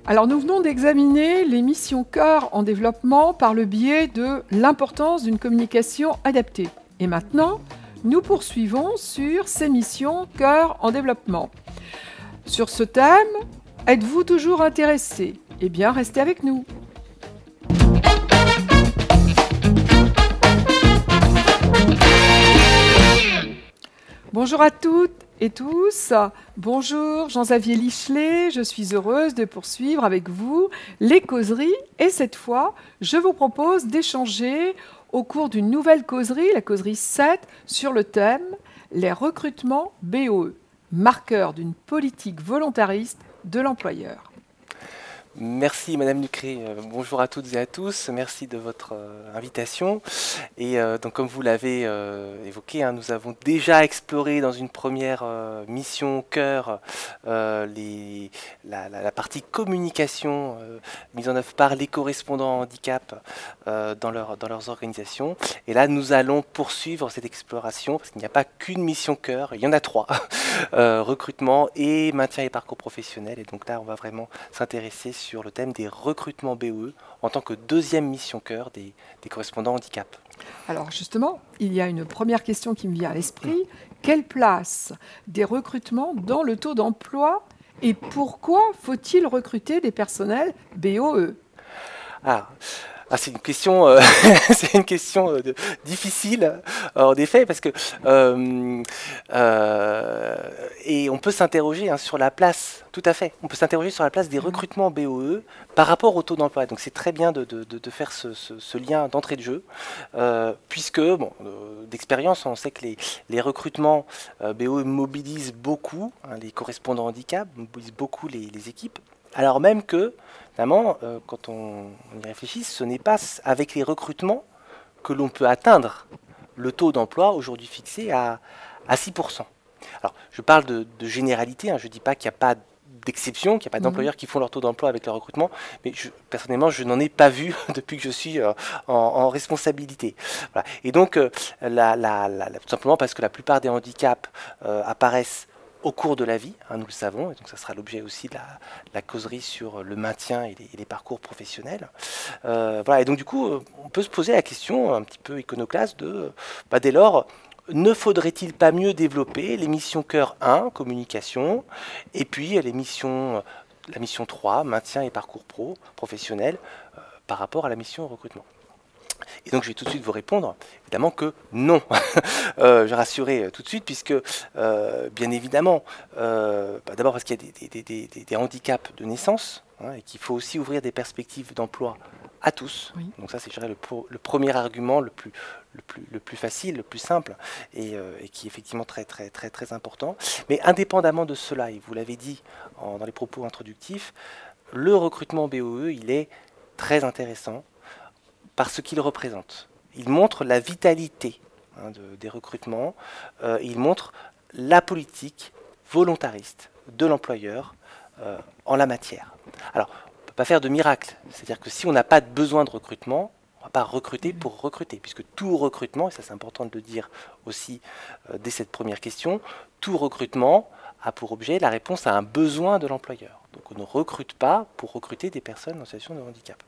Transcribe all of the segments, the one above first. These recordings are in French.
Alors nous venons d'examiner les missions cœur en développement par le biais de l'importance d'une communication adaptée. Et maintenant, nous poursuivons sur ces missions cœur en développement. Sur ce thème, êtes-vous toujours intéressé? Eh bien, restez avec nous. Bonjour à toutes et tous. Bonjour Jean-Xavier Lichelet. Je suis heureuse de poursuivre avec vous les causeries. Et cette fois, je vous propose d'échanger au cours d'une nouvelle causerie, la causerie 7, sur le thème « Les recrutements BOE, marqueurs d'une politique volontariste de l'employeur ». Merci Madame Ducré, bonjour à toutes et à tous, merci de votre invitation. Et donc comme vous l'avez évoqué, nous avons déjà exploré dans une première mission cœur la partie communication mise en œuvre par les correspondants handicap dans leurs organisations. Et là nous allons poursuivre cette exploration parce qu'il n'y a pas qu'une mission cœur, il y en a trois, recrutement et maintien et parcours professionnels. Et donc là on va vraiment s'intéresser sur le thème des recrutements BOE en tant que deuxième mission cœur des correspondants handicap. Alors justement, il y a une première question qui me vient à l'esprit. Quelle place des recrutements dans le taux d'emploi et pourquoi faut-il recruter des personnels BOE? C'est une question, difficile, en effet, parce que et on peut s'interroger sur la place, tout à fait, on peut s'interroger sur la place des recrutements BOE par rapport au taux d'emploi. Donc c'est très bien de faire ce lien d'entrée de jeu, puisque, d'expérience, on sait que les recrutements BOE mobilisent beaucoup, les correspondants handicap mobilisent beaucoup les équipes, alors même que, évidemment, quand on y réfléchit, ce n'est pas avec les recrutements que l'on peut atteindre le taux d'emploi aujourd'hui fixé à 6%. Alors, je parle de généralité, je ne dis pas qu'il n'y a pas d'exception, qu'il n'y a pas d'employeurs qui font leur taux d'emploi avec leur recrutement, mais personnellement, je n'en ai pas vu depuis que je suis en responsabilité. Voilà. Et donc, tout simplement parce que la plupart des handicaps apparaissent au cours de la vie, nous le savons, et donc ça sera l'objet aussi de la causerie sur le maintien et les parcours professionnels. Voilà, et donc du coup, on peut se poser la question un petit peu iconoclaste de, dès lors, ne faudrait-il pas mieux développer les missions cœur 1, communication, et puis la mission 3, maintien et parcours professionnel, par rapport à la mission recrutement? Et donc je vais tout de suite vous répondre, évidemment que non. Je vais rassurer tout de suite, puisque bien évidemment, d'abord parce qu'il y a des handicaps de naissance, et qu'il faut aussi ouvrir des perspectives d'emploi à tous. Oui. Donc ça c'est, je dirais, le premier argument le plus facile, le plus simple, et qui est effectivement très important. Mais indépendamment de cela, et vous l'avez dit dans les propos introductifs, le recrutement BOE, il est très intéressant par ce qu'il représente. Il montre la vitalité des recrutements, il montre la politique volontariste de l'employeur en la matière. Alors, on ne peut pas faire de miracle, c'est-à-dire que si on n'a pas de besoin de recrutement, on ne va pas recruter pour recruter, puisque tout recrutement, et ça c'est important de le dire aussi dès cette première question, tout recrutement a pour objet la réponse à un besoin de l'employeur. Donc on ne recrute pas pour recruter des personnes en situation de handicap.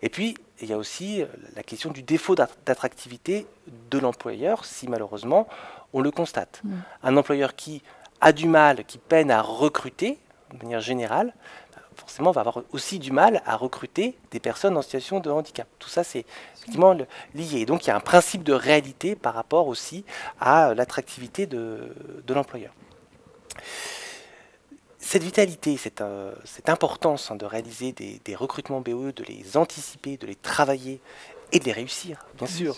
Et puis, il y a aussi la question du défaut d'attractivité de l'employeur, si malheureusement on le constate. Un employeur qui a du mal, qui peine à recruter, de manière générale, forcément va avoir aussi du mal à recruter des personnes en situation de handicap. Tout ça, c'est effectivement lié. Et donc, il y a un principe de réalité par rapport aussi à l'attractivité de l'employeur. Cette vitalité, cette importance de réaliser des recrutements BOE, de les anticiper, de les travailler et de les réussir, bien sûr,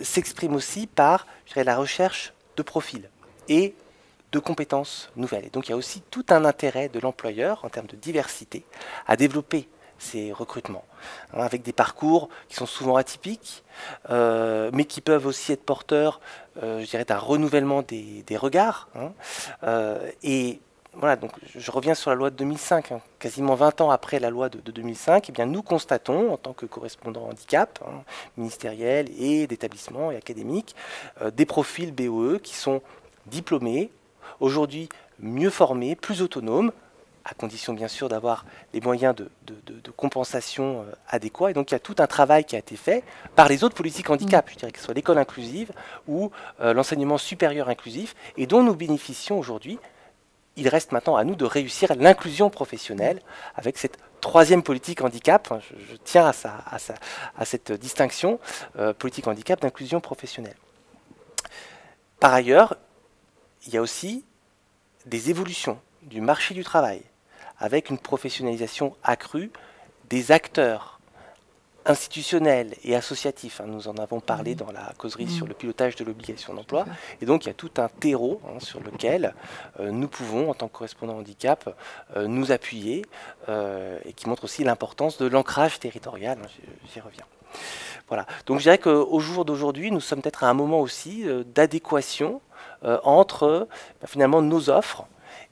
s'exprime aussi par, je dirais, la recherche de profils et de compétences nouvelles. Et donc il y a aussi tout un intérêt de l'employeur en termes de diversité à développer ces recrutements, avec des parcours qui sont souvent atypiques, mais qui peuvent aussi être porteurs, je dirais, d'un renouvellement des regards. Et voilà, donc je reviens sur la loi de 2005, quasiment 20 ans après la loi de 2005, eh bien, nous constatons, en tant que correspondants handicap, ministériels et d'établissements et académiques, des profils BOE qui sont diplômés, aujourd'hui mieux formés, plus autonomes, à condition bien sûr d'avoir les moyens de compensation adéquats. Et donc il y a tout un travail qui a été fait par les autres politiques handicap, je dirais que ce soit l'école inclusive ou l'enseignement supérieur inclusif, et dont nous bénéficions aujourd'hui. Il reste maintenant à nous de réussir l'inclusion professionnelle avec cette troisième politique handicap. Je tiens à cette distinction, politique handicap d'inclusion professionnelle. Par ailleurs, il y a aussi des évolutions du marché du travail, avec une professionnalisation accrue des acteurs institutionnels et associatifs. Nous en avons parlé dans la causerie sur le pilotage de l'obligation d'emploi. Et donc, il y a tout un terreau sur lequel nous pouvons, en tant que correspondants handicap, nous appuyer et qui montre aussi l'importance de l'ancrage territorial. J'y reviens. Voilà. Donc, je dirais qu'au jour d'aujourd'hui, nous sommes peut-être à un moment aussi d'adéquation entre finalement nos offres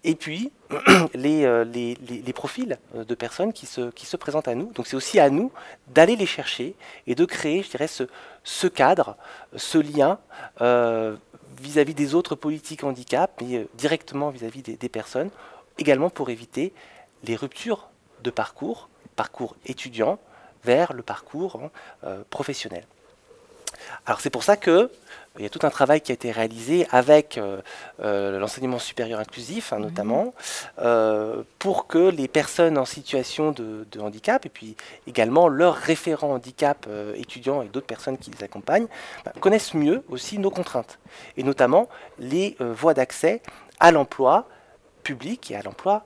et puis les profils de personnes qui se présentent à nous. Donc c'est aussi à nous d'aller les chercher et de créer, je dirais, ce cadre, ce lien vis-à-vis des autres politiques handicap, mais directement vis-à-vis des personnes, également pour éviter les ruptures de parcours étudiant vers le parcours professionnel. Alors c'est pour ça que il y a tout un travail qui a été réalisé avec l'enseignement supérieur inclusif, notamment, pour que les personnes en situation de handicap, et puis également leurs référents handicap étudiants et d'autres personnes qui les accompagnent, connaissent mieux aussi nos contraintes, et notamment les voies d'accès à l'emploi public et à l'emploi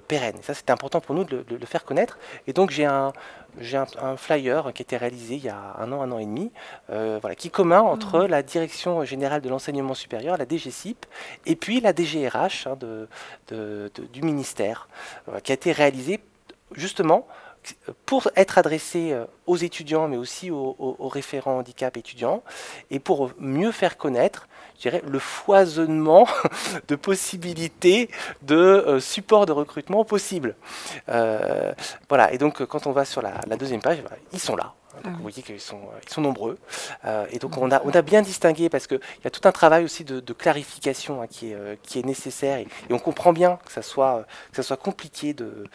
pérenne. Et ça, c'est important pour nous de le faire connaître. Et donc, j'ai un flyer qui a été réalisé il y a un an et demi, voilà, qui est commun entre la Direction générale de l'enseignement supérieur, la DGCIP, et puis la DGRH du ministère, qui a été réalisé justement pour être adressé aux étudiants, mais aussi aux référents handicap étudiants, et pour mieux faire connaître, je dirais, le foisonnement de possibilités de support de recrutement possible. Voilà, et donc quand on va sur la deuxième page, voilà, ils sont là. Donc, vous voyez qu'ils sont nombreux. Et donc on a bien distingué, parce qu'il y a tout un travail aussi de clarification qui est nécessaire, et on comprend bien que ça soit compliqué de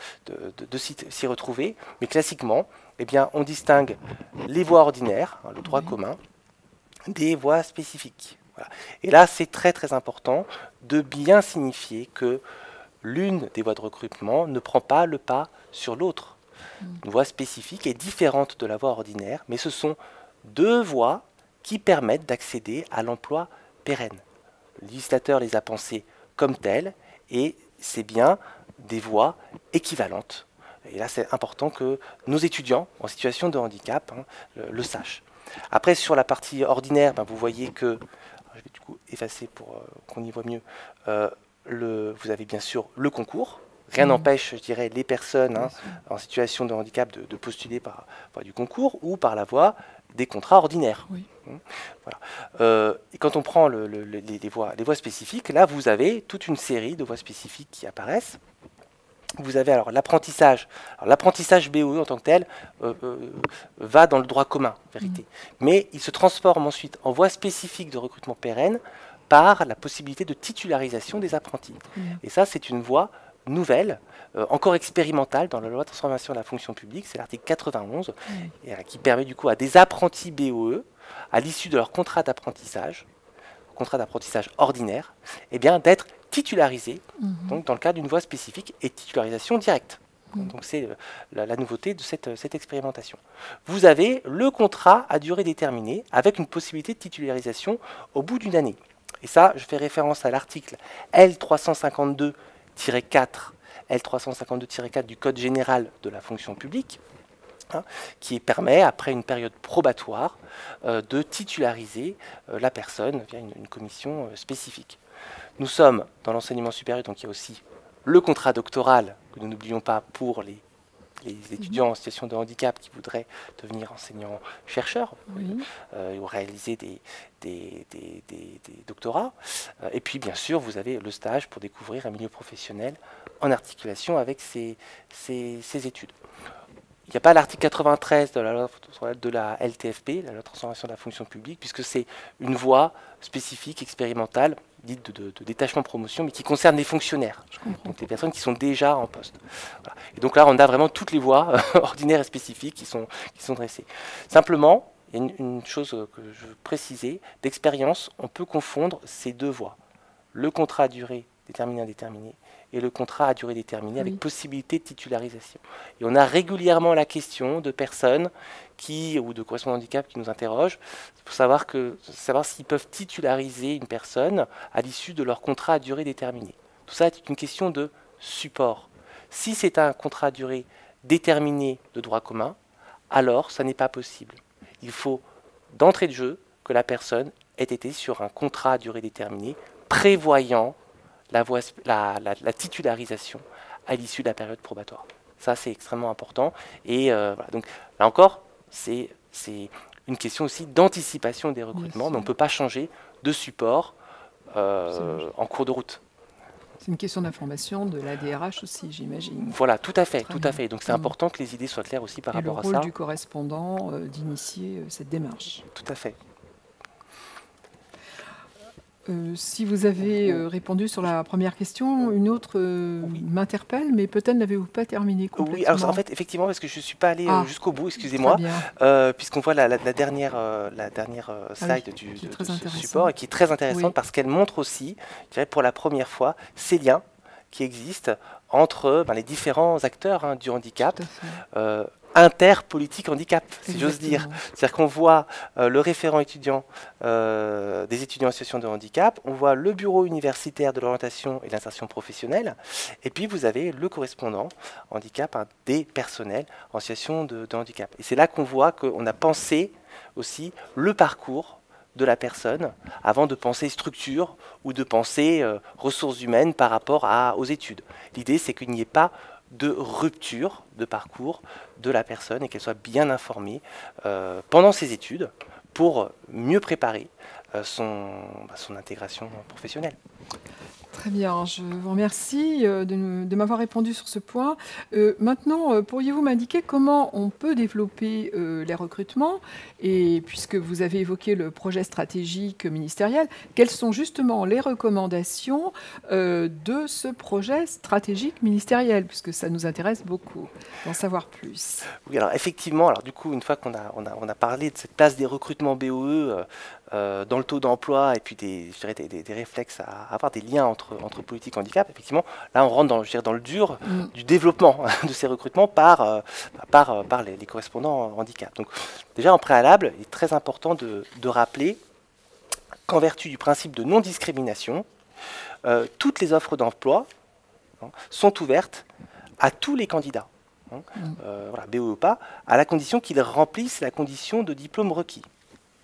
s'y retrouver, mais classiquement, eh bien, on distingue les voies ordinaires, le droit commun, des voies spécifiques. Voilà. Et là, c'est très très important de bien signifier que l'une des voies de recrutement ne prend pas le pas sur l'autre. Une voie spécifique est différente de la voie ordinaire, mais ce sont deux voies qui permettent d'accéder à l'emploi pérenne. Le législateur les a pensées comme telles, et c'est bien des voies équivalentes. Et là, c'est important que nos étudiants en situation de handicap le sachent. Après, sur la partie ordinaire, vous voyez que, je vais du coup effacer pour qu'on y voit mieux, vous avez bien sûr le concours. Rien n'empêche, je dirais, les personnes en situation de handicap de postuler par du concours ou par la voie des contrats ordinaires. Oui. Voilà. Et quand on prend les voies spécifiques, là, vous avez toute une série de voies spécifiques qui apparaissent. Vous avez alors l'apprentissage. L'apprentissage BOE en tant que tel va dans le droit commun, en vérité. Mais il se transforme ensuite en voie spécifique de recrutement pérenne par la possibilité de titularisation des apprentis. Et ça, c'est une voie nouvelle, encore expérimentale dans la loi de transformation de la fonction publique, c'est l'article 91, qui permet du coup à des apprentis BOE, à l'issue de leur contrat d'apprentissage ordinaire, eh bien, d'être titularisés donc, dans le cadre d'une voie spécifique et titularisation directe. Donc c'est la nouveauté de cette expérimentation. Vous avez le contrat à durée déterminée avec une possibilité de titularisation au bout d'une année. Et ça, je fais référence à l'article L352-4 du Code général de la fonction publique, qui permet, après une période probatoire, de titulariser la personne via une commission spécifique. Nous sommes dans l'enseignement supérieur, donc il y a aussi le contrat doctoral, que nous n'oublions pas pour les étudiants en situation de handicap qui voudraient devenir enseignants-chercheurs ou réaliser des doctorats. Et puis, bien sûr, vous avez le stage pour découvrir un milieu professionnel en articulation avec ces études. Il n'y a pas l'article 93 de la LTFP, la loi de transformation de la fonction publique, puisque c'est une voie spécifique, expérimentale, dites de détachement promotion, mais qui concernent les fonctionnaires, donc les personnes qui sont déjà en poste. Voilà. Et donc là, on a vraiment toutes les voies ordinaires et spécifiques qui sont dressées. Simplement, il y a une chose que je veux préciser, d'expérience, on peut confondre ces deux voies. Le contrat à durée déterminée indéterminée et le contrat à durée déterminée avec possibilité de titularisation. Et on a régulièrement la question de personnes ou de correspondants handicap qui nous interrogent pour savoir s'ils peuvent titulariser une personne à l'issue de leur contrat à durée déterminée. Tout ça est une question de support. Si c'est un contrat à durée déterminée de droit commun, alors ça n'est pas possible. Il faut d'entrée de jeu que la personne ait été sur un contrat à durée déterminée prévoyant la titularisation à l'issue de la période probatoire. Ça, c'est extrêmement important. Et voilà. Donc, là encore, c'est une question aussi d'anticipation des recrutements, mais on ne peut pas changer de support en cours de route. C'est une question d'information de la DRH aussi, j'imagine. Voilà, tout à fait, tout à fait. Donc c'est important que les idées soient claires aussi par rapport à ça. Et le rôle du correspondant d'initier cette démarche. Tout à fait. Si vous avez répondu sur la première question, une autre m'interpelle, mais peut-être n'avez-vous pas terminé complètement. Oui, alors en fait, effectivement, parce que je ne suis pas allé jusqu'au bout, excusez-moi, puisqu'on voit la dernière slide de ce support, et qui est très intéressante parce qu'elle montre aussi, je dirais pour la première fois, ces liens qui existent entre les différents acteurs du handicap, interpolitique handicap, si j'ose dire. C'est-à-dire qu'on voit le référent étudiant des étudiants en situation de handicap, on voit le bureau universitaire de l'orientation et de l'insertion professionnelle, et puis vous avez le correspondant handicap des personnels en situation de handicap. Et c'est là qu'on voit qu'on a pensé aussi le parcours de la personne avant de penser structure ou de penser ressources humaines par rapport aux études. L'idée, c'est qu'il n'y ait pas de rupture de parcours de la personne et qu'elle soit bien informée pendant ses études pour mieux préparer son intégration professionnelle. Très bien, je vous remercie de m'avoir répondu sur ce point. Maintenant, pourriez-vous m'indiquer comment on peut développer les recrutements? Et puisque vous avez évoqué le projet stratégique ministériel, quelles sont justement les recommandations de ce projet stratégique ministériel? Puisque ça nous intéresse beaucoup d'en savoir plus. Oui, alors effectivement, du coup, une fois qu'on a parlé de cette place des recrutements BOE dans le taux d'emploi et puis des réflexes à avoir des liens entre politique et handicap, effectivement, là on rentre dans le dur du développement de ces recrutements par les correspondants handicap. Donc déjà en préalable, il est très important de rappeler qu'en vertu du principe de non-discrimination, toutes les offres d'emploi sont ouvertes à tous les candidats, BOE ou pas, à la condition qu'ils remplissent la condition de diplôme requis.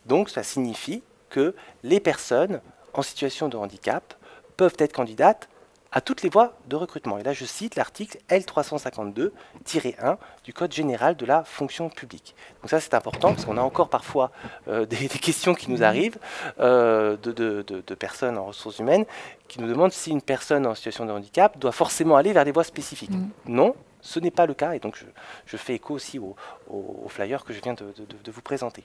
Donc ça signifie que les personnes en situation de handicap peuvent être candidates à toutes les voies de recrutement. Et là, je cite l'article L352-1 du Code général de la fonction publique. Donc ça, c'est important, parce qu'on a encore parfois des questions qui nous arrivent de personnes en ressources humaines qui nous demandent si une personne en situation de handicap doit forcément aller vers des voies spécifiques. Non, ce n'est pas le cas, et donc je fais écho aussi au flyer que je viens de vous présenter.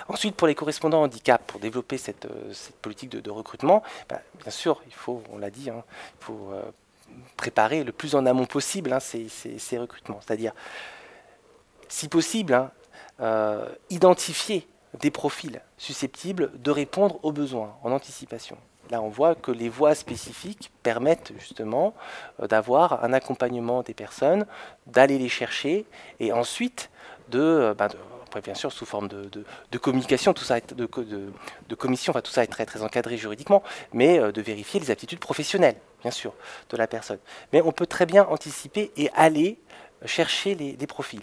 Ensuite, pour les correspondants handicap, pour développer cette politique de recrutement, bien sûr, il faut, on l'a dit, il faut préparer le plus en amont possible ces recrutements. C'est-à-dire, si possible, identifier des profils susceptibles de répondre aux besoins en anticipation. Là, on voit que les voies spécifiques permettent justement d'avoir un accompagnement des personnes, d'aller les chercher et ensuite bien sûr sous forme de communication, tout ça de commission, tout ça est très, très encadré juridiquement, mais de vérifier les aptitudes professionnelles, bien sûr, de la personne. Mais on peut très bien anticiper et aller chercher les profils.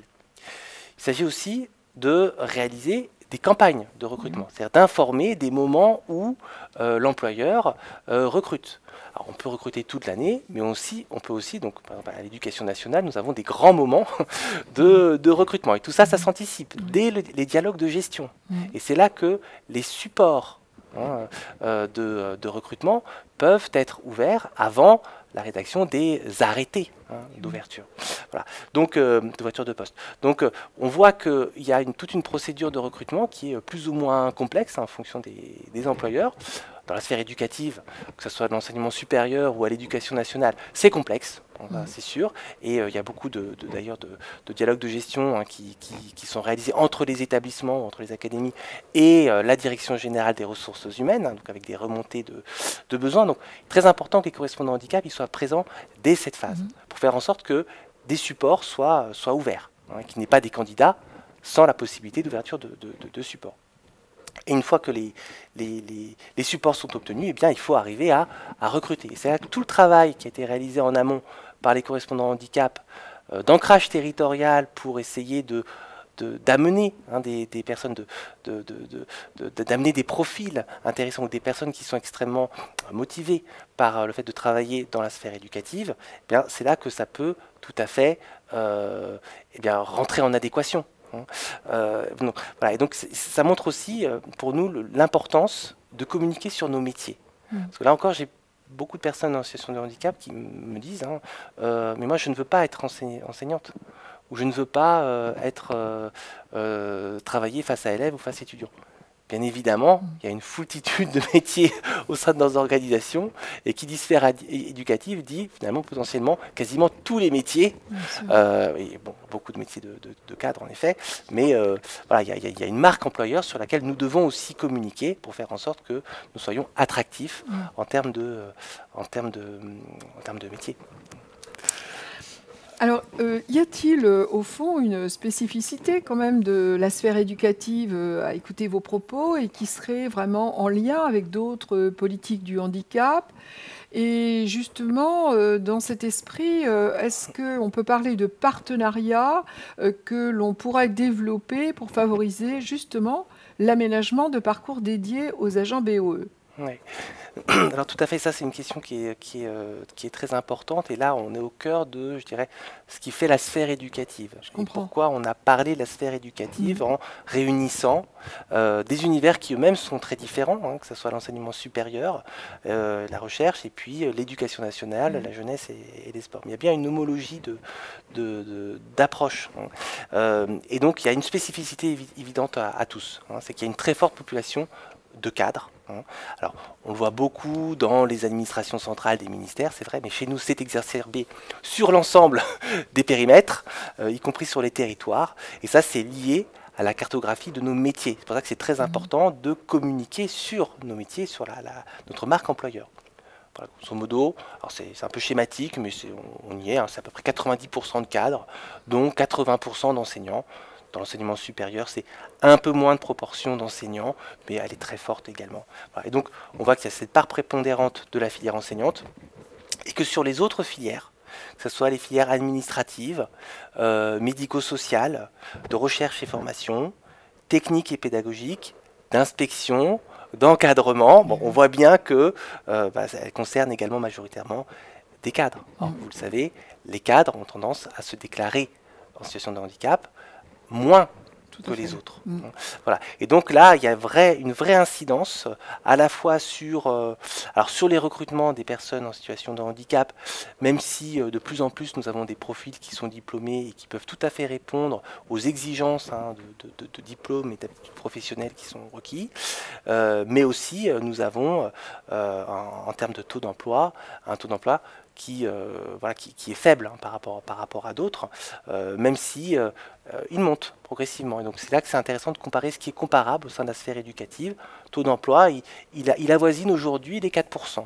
Il s'agit aussi de réaliser des campagnes de recrutement, c'est-à-dire d'informer des moments où l'employeur recrute. Alors, on peut recruter toute l'année, mais on peut aussi, donc, par exemple, à l'Éducation nationale, nous avons des grands moments de recrutement. Et tout ça, ça s'anticipe dès les dialogues de gestion. Et c'est là que les supports de recrutement peuvent être ouverts avant la rédaction des arrêtés d'ouverture. Voilà. Donc, d'ouverture de poste. Donc, on voit qu'il y a toute une procédure de recrutement qui est plus ou moins complexe en fonction des employeurs. dans la sphère éducative, que ce soit à l'enseignement supérieur ou à l'éducation nationale, c'est complexe, c'est sûr, et il y a beaucoup d'ailleurs de dialogues de gestion qui sont réalisés entre les établissements, entre les académies et la direction générale des ressources humaines, donc avec des remontées de besoins. Donc très important que les correspondants handicap ils soient présents dès cette phase, pour faire en sorte que des supports soient ouverts, qu'il n'y ait pas des candidats sans la possibilité d'ouverture de supports. Et une fois que les supports sont obtenus, eh bien, il faut arriver à recruter. C'est là que tout le travail qui a été réalisé en amont par les correspondants handicap, d'ancrage territorial pour essayer d'amener des personnes, d'amener des profils intéressants ou des personnes qui sont extrêmement motivées par le fait de travailler dans la sphère éducative, eh bien, c'est là que ça peut tout à fait eh bien, rentrer en adéquation. Donc, voilà. Et donc ça montre aussi pour nous l'importance de communiquer sur nos métiers. Parce que là encore, j'ai beaucoup de personnes en situation de handicap qui me disent mais moi je ne veux pas être enseignante, ou je ne veux pas travailler face à élèves ou face à étudiants. Bien évidemment, il y a une foultitude de métiers au sein de nos organisations, et qui dit sphère éducative dit finalement potentiellement quasiment tous les métiers, et bon, beaucoup de métiers de cadre en effet, mais voilà, il y a une marque employeur sur laquelle nous devons aussi communiquer pour faire en sorte que nous soyons attractifs en termes de métier. Alors, y a-t-il au fond une spécificité quand même de la sphère éducative à écouter vos propos, et qui serait vraiment en lien avec d'autres politiques du handicap? Et justement, dans cet esprit, est-ce qu'on peut parler de partenariats que l'on pourrait développer pour favoriser justement l'aménagement de parcours dédiés aux agents BOE? Oui. Alors tout à fait, ça c'est une question qui est très importante, et là on est au cœur de, je dirais, ce qui fait la sphère éducative. Je comprends. Pourquoi on a parlé de la sphère éducative en réunissant des univers qui eux-mêmes sont très différents, que ce soit l'enseignement supérieur, la recherche, et puis l'éducation nationale, la jeunesse et les sports. Mais il y a bien une homologie d'approche. Et donc il y a une spécificité évidente à tous, c'est qu'il y a une très forte population de cadres. Alors, on le voit beaucoup dans les administrations centrales des ministères, c'est vrai, mais chez nous, c'est exacerbé sur l'ensemble des périmètres, y compris sur les territoires. Et ça, c'est lié à la cartographie de nos métiers. C'est pour ça que c'est très important de communiquer sur nos métiers, sur notre marque employeur. Voilà, grosso modo, c'est un peu schématique, mais on y est, c'est à peu près 90% de cadres, dont 80% d'enseignants. Dans l'enseignement supérieur, c'est un peu moins de proportion d'enseignants, mais elle est très forte également. Voilà. Et donc, on voit qu'il y a cette part prépondérante de la filière enseignante, et que sur les autres filières, que ce soit les filières administratives, médico-sociales, de recherche et formation, techniques et pédagogiques, d'inspection, d'encadrement, bon, on voit bien que elles concernent également majoritairement des cadres. Or, vous le savez, les cadres ont tendance à se déclarer en situation de handicap moins que les autres. Voilà. Et donc là, il y a une vraie incidence à la fois sur les recrutements des personnes en situation de handicap, même si de plus en plus nous avons des profils qui sont diplômés et qui peuvent tout à fait répondre aux exigences de diplôme et d'aptitudes professionnelles qui sont requis, mais aussi nous avons en termes de taux d'emploi, un taux d'emploi qui est faible par rapport à d'autres, même si il monte progressivement. Et donc c'est là que c'est intéressant de comparer ce qui est comparable au sein de la sphère éducative. Taux d'emploi, il avoisine aujourd'hui les 4%.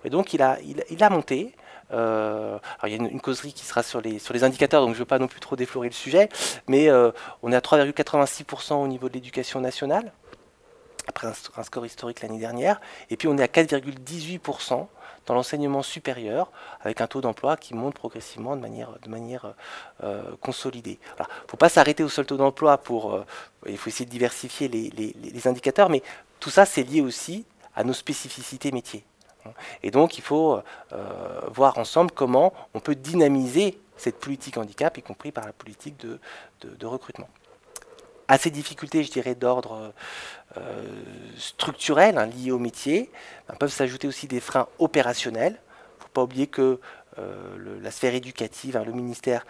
Et donc il a monté. Alors il y a une causerie qui sera sur les indicateurs, donc je ne veux pas non plus trop déflorer le sujet, mais on est à 3,86% au niveau de l'éducation nationale, après un score historique l'année dernière, et puis on est à 4,18% dans l'enseignement supérieur, avec un taux d'emploi qui monte progressivement de manière consolidée. Il ne faut pas s'arrêter au seul taux d'emploi, il faut essayer de diversifier les indicateurs, mais tout ça c'est lié aussi à nos spécificités métiers. Et donc il faut voir ensemble comment on peut dynamiser cette politique handicap, y compris par la politique de recrutement. À ces difficultés, je dirais, d'ordre structurel, liés au métier, peuvent s'ajouter aussi des freins opérationnels. Il ne faut pas oublier que la sphère éducative, le ministère,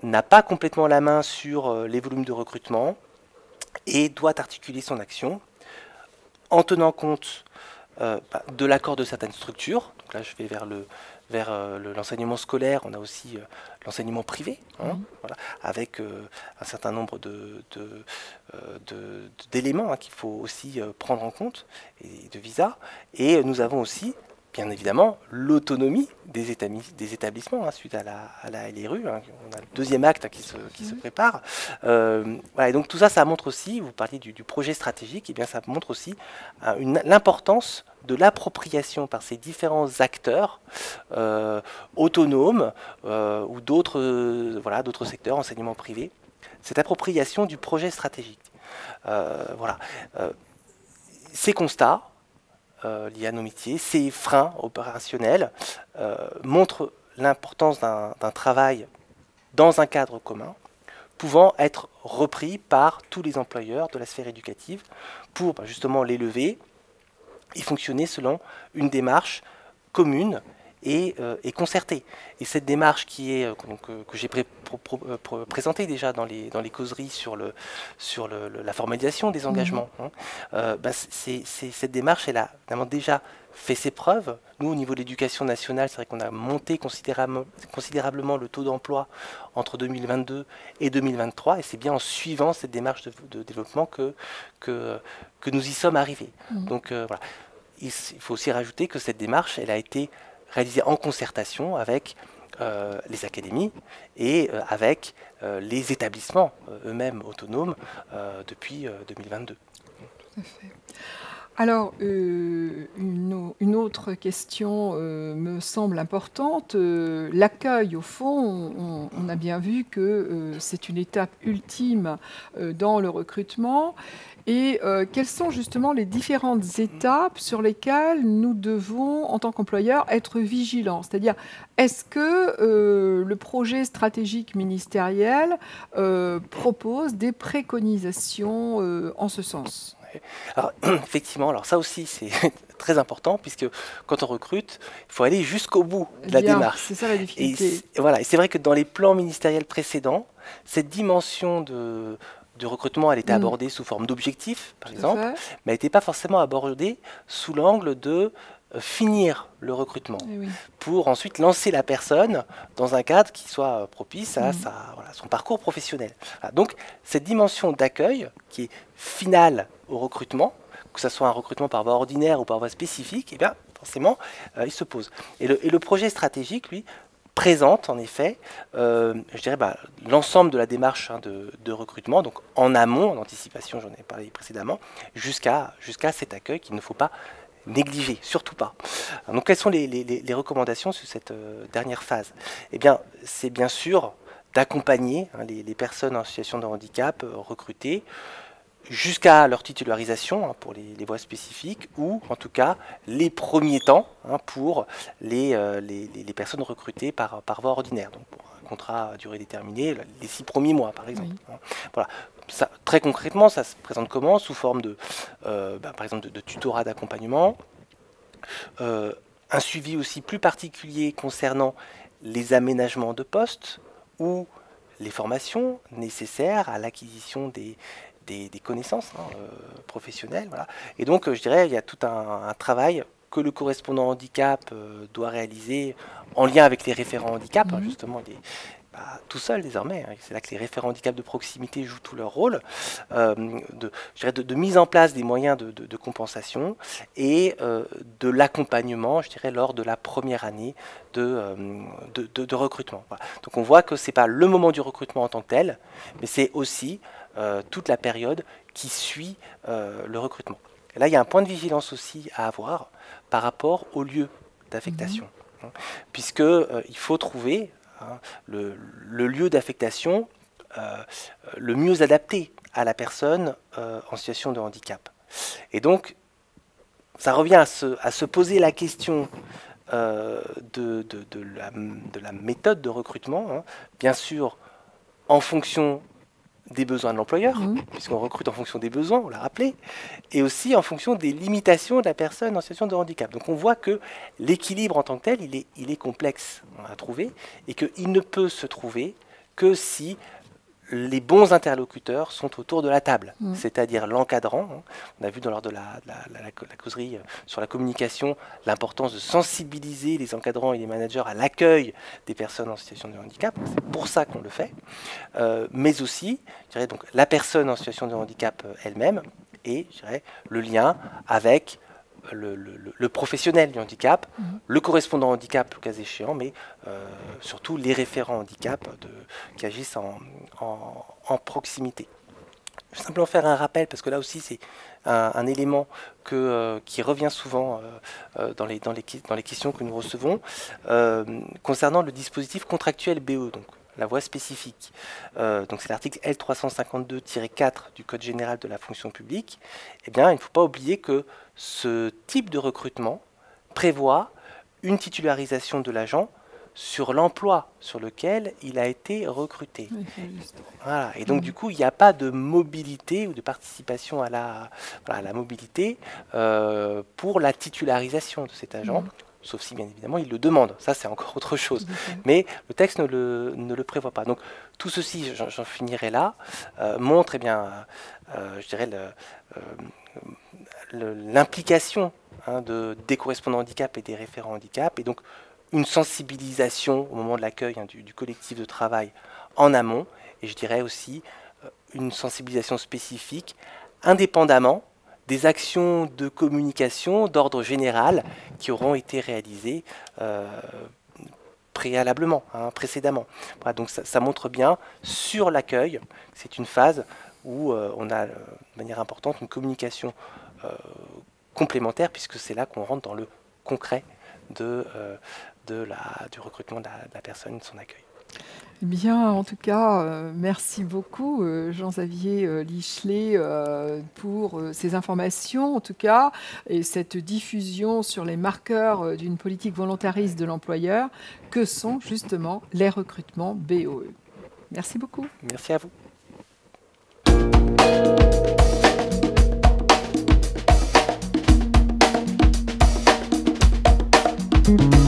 n'a pas complètement la main sur les volumes de recrutement et doit articuler son action en tenant compte de l'accord de certaines structures. Donc là, je vais vers l'enseignement scolaire. On a aussi l'enseignement privé, voilà, avec un certain nombre d'éléments qu'il faut aussi prendre en compte, et de visas. Et nous avons aussi, bien évidemment, l'autonomie des établissements suite à la LRU. On a le deuxième acte qui se prépare. Voilà, et donc tout ça, ça montre aussi, vous parliez du projet stratégique, et bien ça montre aussi l'importance de l'appropriation par ces différents acteurs autonomes ou d'autres secteurs, enseignement privé, cette appropriation du projet stratégique. Voilà. Ces constats liés à nos métiers, ces freins opérationnels montrent l'importance d'un travail dans un cadre commun, pouvant être repris par tous les employeurs de la sphère éducative pour justement les lever et fonctionner selon une démarche commune et concertée. Et cette démarche que j'ai présentée déjà dans les causeries sur la formalisation des engagements, cette démarche, elle a vraiment déjà fait ses preuves. Nous, au niveau de l'éducation nationale, c'est vrai qu'on a monté considérablement le taux d'emploi entre 2022 et 2023, et c'est bien en suivant cette démarche de développement que nous y sommes arrivés. Donc voilà. Il faut aussi rajouter que cette démarche, elle a été réalisée en concertation avec les académies et avec les établissements eux-mêmes autonomes depuis 2022. Tout à fait. Alors, une autre question me semble importante. L'accueil, au fond, on a bien vu que c'est une étape ultime dans le recrutement. Et quelles sont justement les différentes étapes sur lesquelles nous devons, en tant qu'employeur, être vigilants? C'est-à-dire, est-ce que le projet stratégique ministériel propose des préconisations en ce sens? Alors, effectivement, alors ça aussi c'est très important, puisque quand on recrute, il faut aller jusqu'au bout de la démarche. C'est ça la difficulté. Et c'est vrai que dans les plans ministériels précédents, cette dimension de recrutement, elle était abordée sous forme d'objectifs, par exemple, mais elle n'était pas forcément abordée sous l'angle de finir le recrutement, pour ensuite lancer la personne dans un cadre qui soit propice à son parcours professionnel. Voilà. Donc cette dimension d'accueil qui est finale au recrutement, que ce soit un recrutement par voie ordinaire ou par voie spécifique, eh bien forcément il se pose. Et le projet stratégique, lui, présente en effet je dirais, l'ensemble de la démarche de recrutement, donc en amont, en anticipation, j'en ai parlé précédemment, jusqu'à cet accueil qu'il ne faut pas négliger, surtout pas. Donc quelles sont les recommandations sur cette dernière phase? Eh bien, c'est bien sûr d'accompagner les personnes en situation de handicap recrutées jusqu'à leur titularisation pour les voies spécifiques, ou en tout cas les premiers temps pour les personnes recrutées par voie ordinaire, donc pour un contrat à durée déterminée, les 6 premiers mois par exemple. Voilà. Ça, très concrètement, ça se présente comment? Sous forme par exemple de tutorat d'accompagnement, un suivi aussi plus particulier concernant les aménagements de poste ou les formations nécessaires à l'acquisition des connaissances professionnelles. Voilà. Et donc, je dirais, il y a tout un travail que le correspondant handicap doit réaliser en lien avec les référents handicap, justement, tout seul désormais. C'est là que les référents handicap de proximité jouent tout leur rôle, de mise en place des moyens de compensation et de l'accompagnement, je dirais, lors de la première année de recrutement. Voilà. Donc on voit que ce n'est pas le moment du recrutement en tant que tel, mais c'est aussi toute la période qui suit le recrutement. Et là, il y a un point de vigilance aussi à avoir par rapport au lieu d'affectation, puisqu'il faut trouver le lieu d'affectation le mieux adapté à la personne en situation de handicap. Et donc, ça revient à se poser la question de la méthode de recrutement, bien sûr en fonction des besoins de l'employeur, puisqu'on recrute en fonction des besoins, on l'a rappelé, et aussi en fonction des limitations de la personne en situation de handicap. Donc on voit que l'équilibre en tant que tel, il est complexe à trouver, et qu'il ne peut se trouver que si les bons interlocuteurs sont autour de la table, c'est-à-dire l'encadrant. On a vu lors de la causerie sur la communication l'importance de sensibiliser les encadrants et les managers à l'accueil des personnes en situation de handicap. C'est pour ça qu'on le fait. Mais aussi, je dirais, donc, la personne en situation de handicap elle-même et je dirais, le lien avec le professionnel du handicap, le correspondant handicap, le cas échéant, mais surtout les référents handicap qui agissent en proximité. Je vais simplement faire un rappel, parce que là aussi c'est un élément qui revient souvent dans les questions que nous recevons, concernant le dispositif contractuel BE, donc la voie spécifique. Donc c'est l'article L352-4 du Code général de la fonction publique. Eh bien, il ne faut pas oublier que ce type de recrutement prévoit une titularisation de l'agent sur l'emploi sur lequel il a été recruté. Voilà. Et donc, du coup, il n'y a pas de mobilité ou de participation à la mobilité pour la titularisation de cet agent, sauf si, bien évidemment, il le demande. Ça, c'est encore autre chose. Mais le texte ne le prévoit pas. Donc, tout ceci, j'en finirai là, montre, eh bien, je dirais, l'implication des correspondants handicap et des référents handicap, et donc une sensibilisation au moment de l'accueil du collectif de travail en amont, et je dirais aussi une sensibilisation spécifique indépendamment des actions de communication d'ordre général qui auront été réalisées préalablement, précédemment. Voilà, donc ça montre bien sur l'accueil, c'est une phase où on a de manière importante une communication complémentaire, puisque c'est là qu'on rentre dans le concret du recrutement de la personne et de son accueil. Bien, en tout cas, merci beaucoup Jean-Xavier Lichelet pour ces informations, en tout cas, et cette diffusion sur les marqueurs d'une politique volontariste de l'employeur, que sont justement les recrutements BOE. Merci beaucoup. Merci à vous. Thank you.